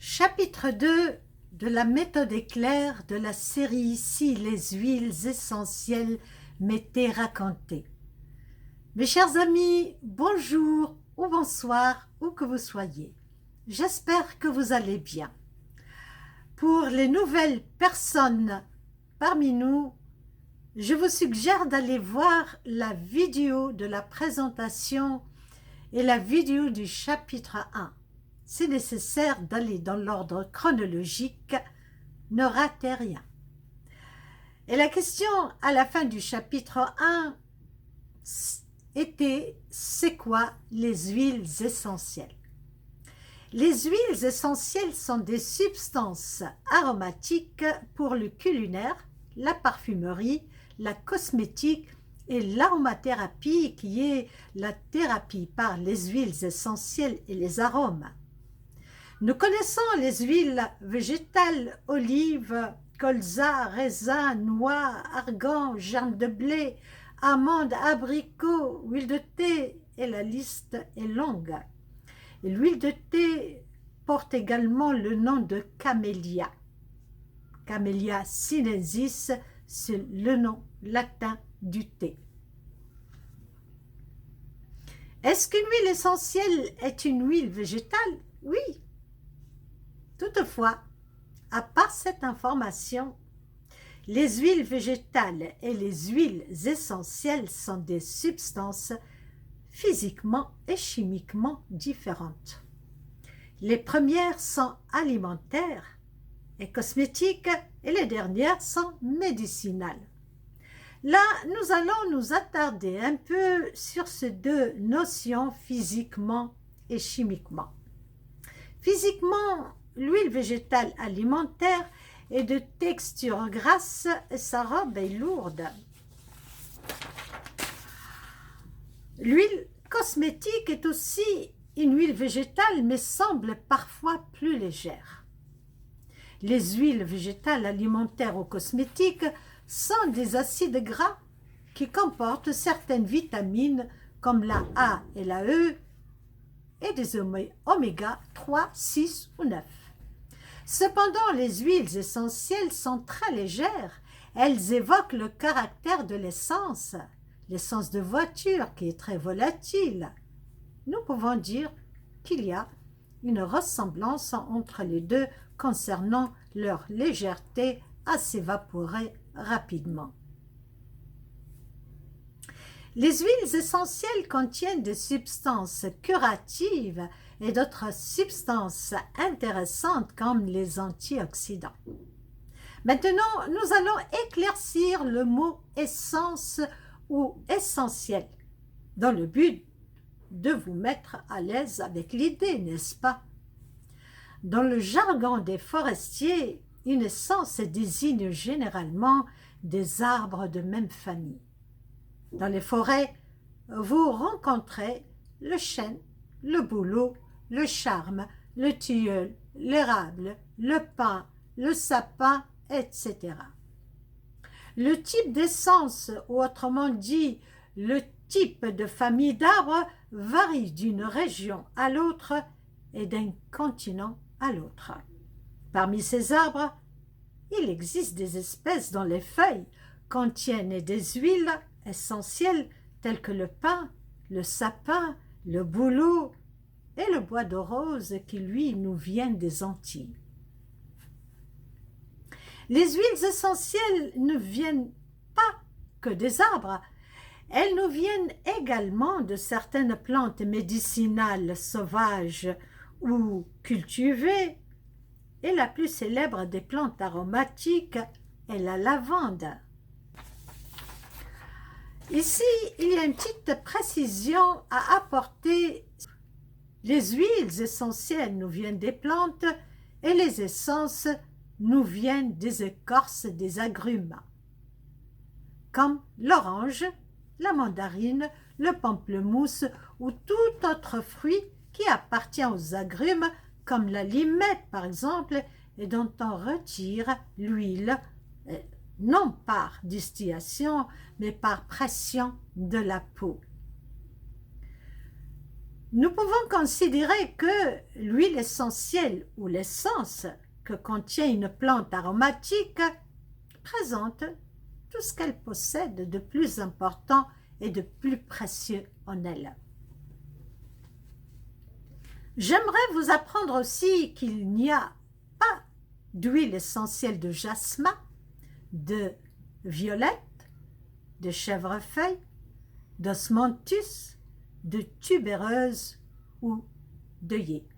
Chapitre 2 de la méthode éclair de la série Ici les huiles essentielles m'étaient racontées. Mes chers amis, bonjour ou bonsoir, où que vous soyez. J'espère que vous allez bien. Pour les nouvelles personnes parmi nous, je vous suggère d'aller voir la vidéo de la présentation et la vidéo du chapitre 1. C'est nécessaire d'aller dans l'ordre chronologique, ne ratez rien. Et la question à la fin du chapitre 1 était « C'est quoi les huiles essentielles ?» Les huiles essentielles sont des substances aromatiques pour le culinaire, la parfumerie, la cosmétique et l'aromathérapie qui est la thérapie par les huiles essentielles et les arômes. Nous connaissons les huiles végétales, olives, colza, raisin, noix, argan, germe de blé, amandes, abricots, huile de thé, et la liste est longue. L'huile de thé porte également le nom de camélia. Camellia sinensis, c'est le nom latin du thé. Est-ce qu'une huile essentielle est une huile végétale? Oui. Toutefois, à part cette information, les huiles végétales et les huiles essentielles sont des substances physiquement et chimiquement différentes. Les premières sont alimentaires et cosmétiques et les dernières sont médicinales. Là, nous allons nous attarder un peu sur ces deux notions physiquement et chimiquement. Physiquement, l'huile végétale alimentaire est de texture grasse et sa robe est lourde. L'huile cosmétique est aussi une huile végétale mais semble parfois plus légère. Les huiles végétales alimentaires ou cosmétiques sont des acides gras qui comportent certaines vitamines comme la A et la E et des oméga 3, 6 ou 9. Cependant, les huiles essentielles sont très légères. Elles évoquent le caractère de l'essence de voiture qui est très volatile. Nous pouvons dire qu'il y a une ressemblance entre les deux concernant leur légèreté à s'évaporer rapidement. Les huiles essentielles contiennent des substances curatives et d'autres substances intéressantes comme les antioxydants. Maintenant, nous allons éclaircir le mot essence ou essentiel dans le but de vous mettre à l'aise avec l'idée, n'est-ce pas? Dans le jargon des forestiers, une essence désigne généralement des arbres de même famille. Dans les forêts, vous rencontrez le chêne, le bouleau, le charme, le tilleul, l'érable, le pin, le sapin, etc. Le type d'essence, ou autrement dit, le type de famille d'arbres, varie d'une région à l'autre et d'un continent à l'autre. Parmi ces arbres, il existe des espèces dont les feuilles contiennent des huiles essentielles telles que le pin, le sapin, le bouleau et le bois de rose qui, lui, nous viennent des Antilles. Les huiles essentielles ne viennent pas que des arbres, elles nous viennent également de certaines plantes médicinales sauvages ou cultivées, et la plus célèbre des plantes aromatiques est la lavande. Ici, il y a une petite précision à apporter. Les huiles essentielles nous viennent des plantes et les essences nous viennent des écorces des agrumes, comme l'orange, la mandarine, le pamplemousse ou tout autre fruit qui appartient aux agrumes, comme la limette par exemple, et dont on retire l'huile, non par distillation, mais par pression de la peau. Nous pouvons considérer que l'huile essentielle ou l'essence que contient une plante aromatique présente tout ce qu'elle possède de plus important et de plus précieux en elle. J'aimerais vous apprendre aussi qu'il n'y a pas d'huile essentielle de jasmin, de violette, de chèvrefeuille, d'osmanthus, de tubéreuse ou d'œillet.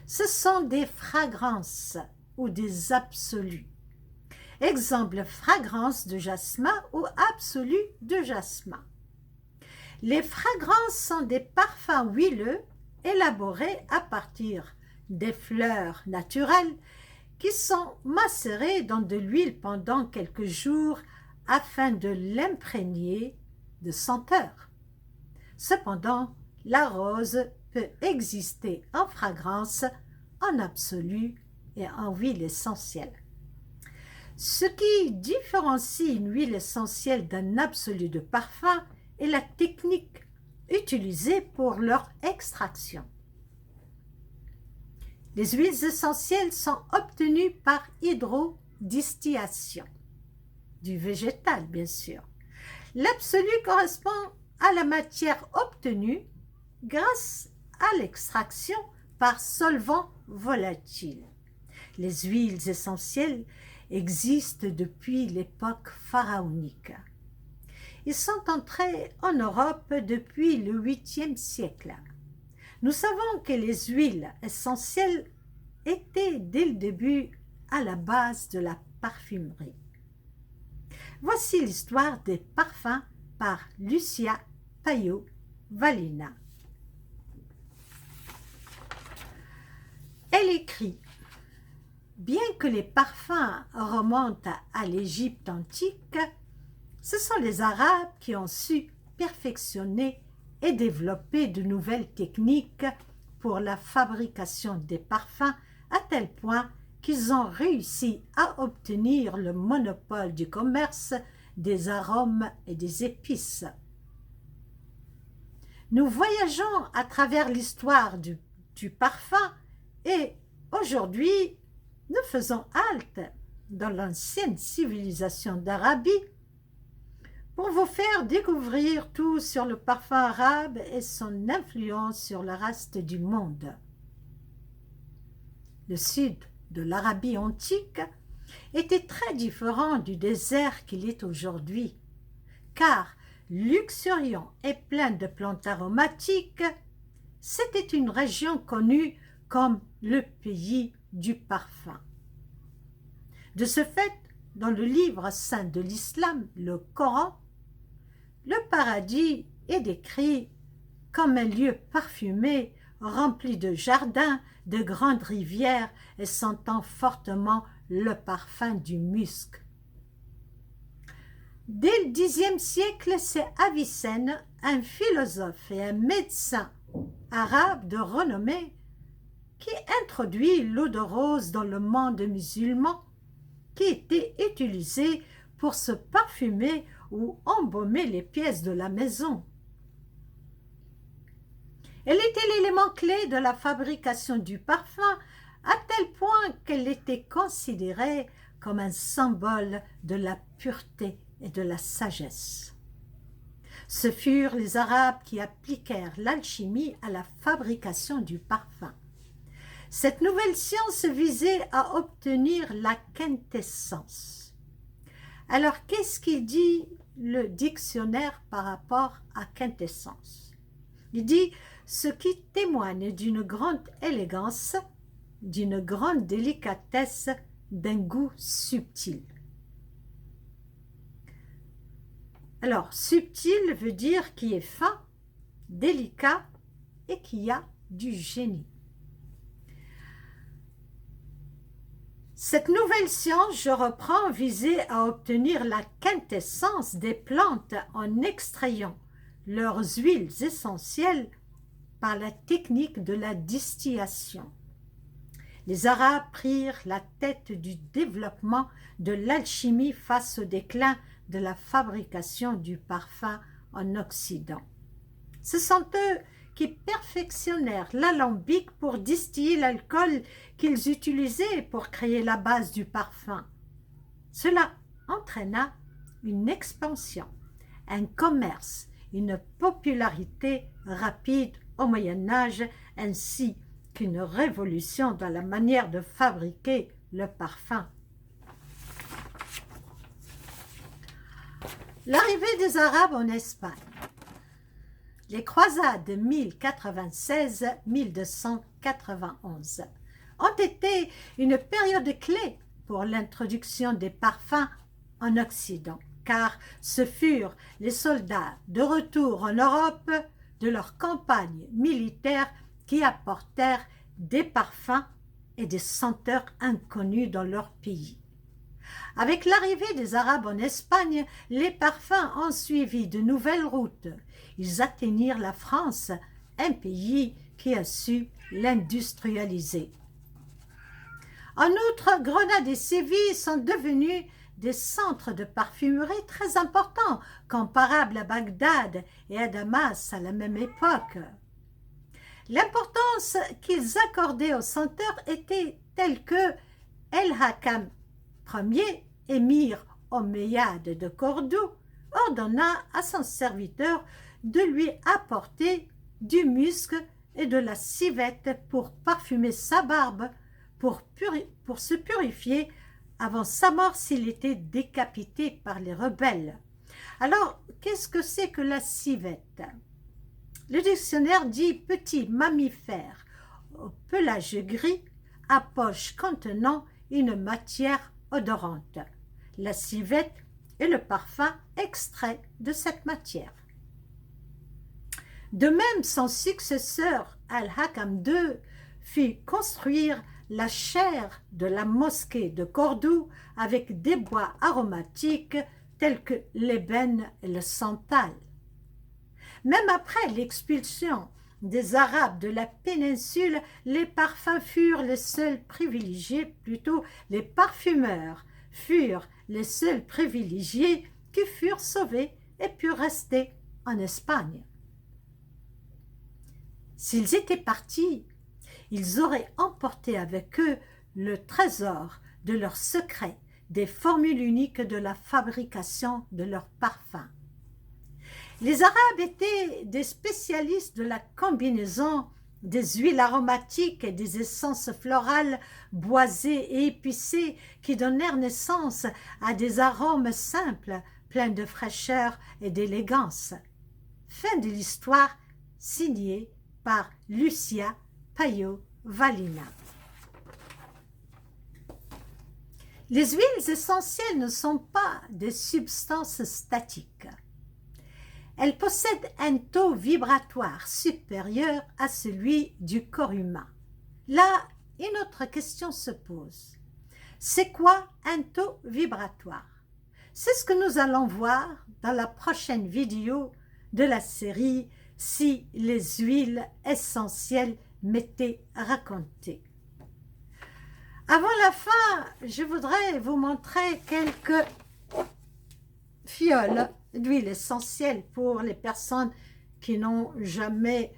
Ce sont des fragrances ou des absolus. Exemple, fragrance de jasmin ou absolu de jasmin. Les fragrances sont des parfums huileux élaborés à partir des fleurs naturelles qui sont macérées dans de l'huile pendant quelques jours afin de l'imprégner de senteur. Cependant, la rose peut exister en fragrance, en absolu et en huile essentielle. Ce qui différencie une huile essentielle d'un absolu de parfum est la technique utilisée pour leur extraction. Les huiles essentielles sont obtenues par hydrodistillation, du végétal bien sûr. L'absolu correspond à la matière obtenue grâce à l'extraction par solvant volatile. Les huiles essentielles existent depuis l'époque pharaonique. Ils sont entrés en Europe depuis le 8e siècle. Nous savons que les huiles essentielles étaient dès le début à la base de la parfumerie. Voici l'histoire des parfums par Lucia Paillot-Valina. Elle écrit: bien que les parfums remontent à l'Égypte antique, ce sont les Arabes qui ont su perfectionner et développer de nouvelles techniques pour la fabrication des parfums à tel point qu'ils ont réussi à obtenir le monopole du commerce des arômes et des épices. Nous voyageons à travers l'histoire du parfum et aujourd'hui, nous faisons halte dans l'ancienne civilisation d'Arabie pour vous faire découvrir tout sur le parfum arabe et son influence sur le reste du monde. Le sud de l'Arabie antique était très différent du désert qu'il est aujourd'hui, car luxuriant et plein de plantes aromatiques, c'était une région connue comme le pays du parfum. De ce fait, dans le livre saint de l'islam, le Coran, le paradis est décrit comme un lieu parfumé, rempli de jardins, de grandes rivières et sentant fortement le parfum du musc. Dès le Xe siècle, c'est Avicenne, un philosophe et un médecin arabe de renommée, qui introduit l'eau de rose dans le monde musulman, qui était utilisée pour se parfumer ou embaumer les pièces de la maison. Elle était l'élément clé de la fabrication du parfum, à tel point qu'elle était considérée comme un symbole de la pureté et de la sagesse. Ce furent les Arabes qui appliquèrent l'alchimie à la fabrication du parfum. Cette nouvelle science visait à obtenir la quintessence. Alors, qu'est-ce qu'il dit le dictionnaire par rapport à quintessence? Il dit « ce qui témoigne d'une grande élégance, d'une grande délicatesse, d'un goût subtil ». Alors, subtil veut dire qui est fin, délicat et qui a du génie. Cette nouvelle science, je reprends, visait à obtenir la quintessence des plantes en extrayant leurs huiles essentielles par la technique de la distillation. Les Arabes prirent la tête du développement de l'alchimie face au déclin de la fabrication du parfum en Occident. Ce sont eux qui perfectionnèrent l'alambic pour distiller l'alcool qu'ils utilisaient pour créer la base du parfum. Cela entraîna une expansion, un commerce, une popularité rapide au Moyen Âge, ainsi qu'une révolution dans la manière de fabriquer le parfum. L'arrivée des Arabes en Espagne. Les croisades de 1096-1291 ont été une période clé pour l'introduction des parfums en Occident, car ce furent les soldats de retour en Europe de leur campagne militaire qui apportèrent des parfums et des senteurs inconnues dans leur pays. Avec l'arrivée des Arabes en Espagne, les parfums ont suivi de nouvelles routes. Ils atteignirent la France, un pays qui a su l'industrialiser. En outre, Grenade et Séville sont devenus des centres de parfumerie très importants, comparables à Bagdad et à Damas à la même époque. L'importance qu'ils accordaient aux senteurs était telle que El-Hakam Ier, émir omeyyade de Cordoue, ordonna à son serviteur de lui apporter du musc et de la civette pour parfumer sa barbe, pour se purifier avant sa mort s'il était décapité par les rebelles. Alors, qu'est-ce que c'est que la civette? Le dictionnaire dit petit mammifère au pelage gris à poche contenant une matière odorante. La civette est le parfum extrait de cette matière. De même, son successeur Al-Hakam II fit construire la chaire de la mosquée de Cordoue avec des bois aromatiques tels que l'ébène et le santal. Même après l'expulsion des Arabes de la péninsule, les parfums furent les seuls privilégiés, plutôt les parfumeurs furent les seuls privilégiés qui furent sauvés et purent rester en Espagne. S'ils étaient partis, ils auraient emporté avec eux le trésor de leurs secrets, des formules uniques de la fabrication de leurs parfums. Les Arabes étaient des spécialistes de la combinaison des huiles aromatiques et des essences florales boisées et épicées qui donnèrent naissance à des arômes simples, pleins de fraîcheur et d'élégance. Fin de l'histoire, signée par Lucia Payo-Valina. Les huiles essentielles ne sont pas des substances statiques. Elles possèdent un taux vibratoire supérieur à celui du corps humain. Là, une autre question se pose. C'est quoi un taux vibratoire? C'est ce que nous allons voir dans la prochaine vidéo de la série « Si les huiles essentielles m'étaient racontées ». Avant la fin, je voudrais vous montrer quelques fioles d'huile essentielle pour les personnes qui n'ont jamais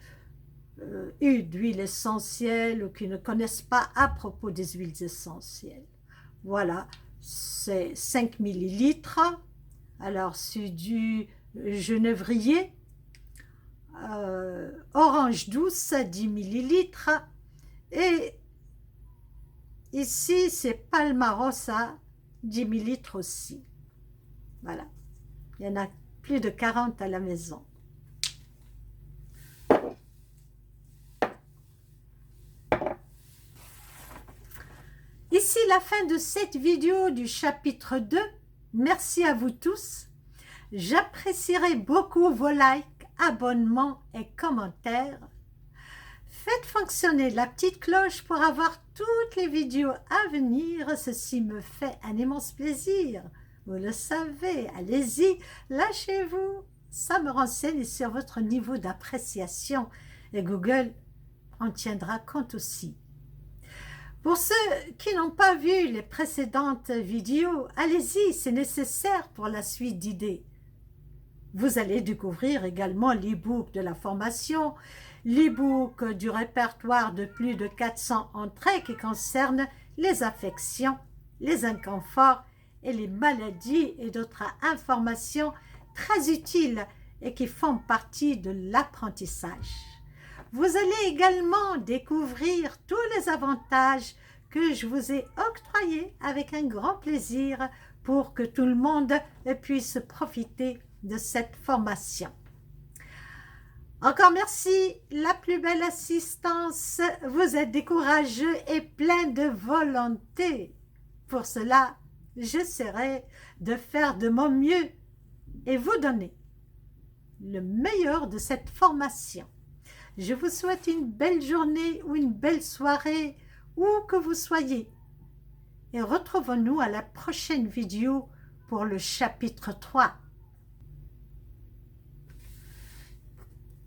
eu d'huile essentielle ou qui ne connaissent pas à propos des huiles essentielles. Voilà, c'est 5 ml. Alors, c'est du genévrier, orange douce, 10 ml. Et ici, c'est Palmarosa, 10 ml aussi. Voilà. Il y en a plus de 40 à la maison. Ici la fin de cette vidéo du chapitre 2. Merci à vous tous. J'apprécierai beaucoup vos likes, abonnements et commentaires. Faites fonctionner la petite cloche pour avoir toutes les vidéos à venir. Ceci me fait un immense plaisir. Vous le savez, allez-y, lâchez-vous. Ça me renseigne sur votre niveau d'appréciation et Google en tiendra compte aussi. Pour ceux qui n'ont pas vu les précédentes vidéos, allez-y, c'est nécessaire pour la suite d'idées. Vous allez découvrir également l'e-book de la formation, l'e-book du répertoire de plus de 400 entrées qui concernent les affections, les inconforts et les maladies et d'autres informations très utiles et qui font partie de l'apprentissage. Vous allez également découvrir tous les avantages que je vous ai octroyés avec un grand plaisir pour que tout le monde puisse profiter de cette formation. Encore merci, la plus belle assistance. Vous êtes des courageux et pleins de volonté. Pour cela, j'essaierai de faire de mon mieux et vous donner le meilleur de cette formation. Je vous souhaite une belle journée ou une belle soirée, où que vous soyez. Et retrouvons-nous à la prochaine vidéo pour le chapitre 3.